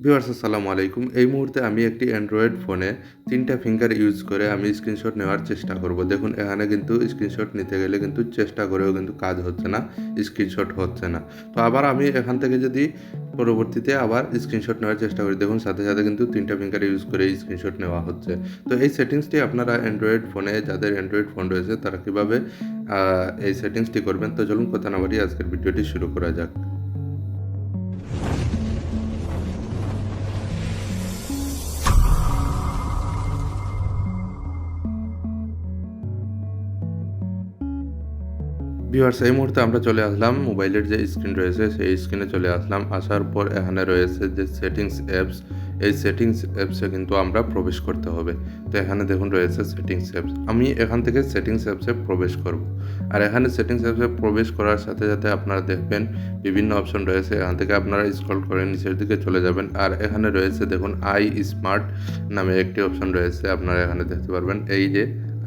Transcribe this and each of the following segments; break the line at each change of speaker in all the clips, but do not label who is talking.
Viewers আসসালামু আলাইকুম। এই মুহূর্তে আমি একটি অ্যান্ড্রয়েড ফোনে ৩ টা ফিঙ্গার ইউজ করে আমি স্ক্রিনশট নেওয়ার চেষ্টা করব। দেখুন এখানে কিন্তু স্ক্রিনশট নিতে গেলে কিন্তু চেষ্টা করেও কিন্তু কাজ হচ্ছে না, স্ক্রিনশট হচ্ছে না। তো আবার আমি এখান থেকে যদি পরবর্তীতে আবার স্ক্রিনশট নেওয়ার চেষ্টা করি, দেখুন সাথে, সাথে কিন্তু ৩ টা ফিঙ্গার ইউজ করে স্ক্রিনশট নেওয়া হচ্ছে। তো এই সেটিংসটি আপনারা অ্যান্ড্রয়েড ফোনে যাদের অ্যান্ড্রয়েড ফোন রয়েছে তারা কিভাবে আ এই সেটিংসটি করবেন? তো চলুন কথা না বাড়িয়ে আজকের ভিডিওটি শুরু করা যাক। ভিউয়ার্স এই মুহূর্তে আমরা চলে আসলাম মোবাইলের যে স্ক্রিন রয়েছে সেই স্ক্রিনে চলে আসলাম। আসার পর এখানে রয়েছে যে সেটিংস অ্যাপস, এই সেটিংস অ্যাপসে কিন্তু আমরা প্রবেশ করতে হবে। তো এখানে দেখুন রয়েছে সেটিংস অ্যাপস। আমি এখান থেকে সেটিংস অ্যাপসে প্রবেশ করব। আর এখানে সেটিংস অ্যাপসে প্রবেশ করার সাথে, সাথে আপনারা দেখবেন বিভিন্ন অপশন রয়েছে। এখান থেকে আপনারা স্ক্রল করে নিচের দিকে চলে যাবেন। আর এখানে রয়েছে দেখুন আই স্মার্ট নামে একটি অপশন রয়েছে। আপনারা এখানে দেখতে পারবেন এই যে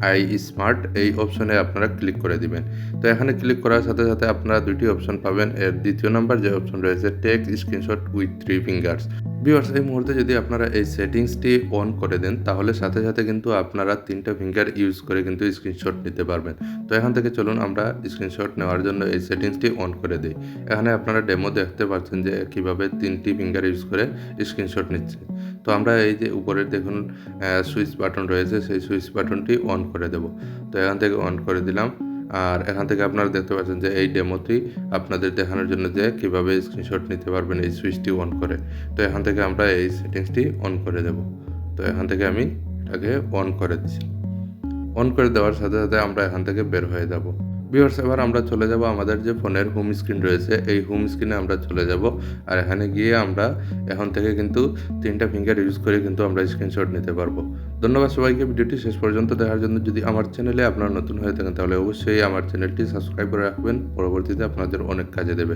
আই স্মার্ট এই অপশনে আপনারা ক্লিক করে দিবেন। তো এখানে ক্লিক করার সাথে, সাথে আপনারা ২ টি অপশন পাবেন। এর ২য় নাম্বার যে অপশন রয়েছে take screenshot with 3 fingers. Viewers এই মুহূর্তে যদি আপনারা এই সেটিংসটি অন করে দেন তাহলে সাথে, সাথে কিন্তু আপনারা ৩ টা ফিঙ্গার ইউজ করে কিন্তু স্ক্রিনশট নিতে পারবেন। তো এখান থেকে চলুন আমরা স্ক্রিনশট নেওয়ার জন্য এই সেটিংসটি অন করে দেই। এখানে আপনারা ডেমো দেখতে পাচ্ছেন যে কিভাবে ৩ টি ফিঙ্গার ইউজ করে স্ক্রিনশট নিচ্ছে। তো আমরা এই যে উপরে দেখুন সুইচ বাটন রয়েছে সেই সুইচ বাটনটি অন করে দেব। তো এখান থেকে অন করে দিলাম। আর এখান থেকে আপনারা দেখতে পাচ্ছেন যে এই ডেমোটি আপনাদের দেখানোর জন্য যে কিভাবে স্ক্রিনশট নিতে পারবেন এই সুইচটি অন করে। তো এখান থেকে আমরা এই সেটিংসটি অন করে দেব। তো এখান থেকে আমি এটাকে অন করে দিচ্ছি। অন করে দেওয়ার সাথে, সাথে আমরা এখান থেকে বের হয়ে যাব। ভিউয়ার্স এবার আমরা চলে যাব আমাদের যে ফোনের হোম স্ক্রিন রয়েছে এই হোম স্ক্রিনে আমরা চলে যাব। আর এখানে গিয়ে আমরা এখন থেকে কিন্তু ৩ টা ফিঙ্গার ইউজ করে কিন্তু আমরা স্ক্রিনশট নিতে পারবো। ধন্যবাদ সবাইকে ভিডিওটি শেষ পর্যন্ত দেখার জন্য। যদি আমার চ্যানেলে আপনারা নতুন হয়ে থাকেন তাহলে অবশ্যই আমার চ্যানেলটি সাবস্ক্রাইব করে রাখবেন। পরবর্তীতে আপনাদের অনেক কাজে দেবে।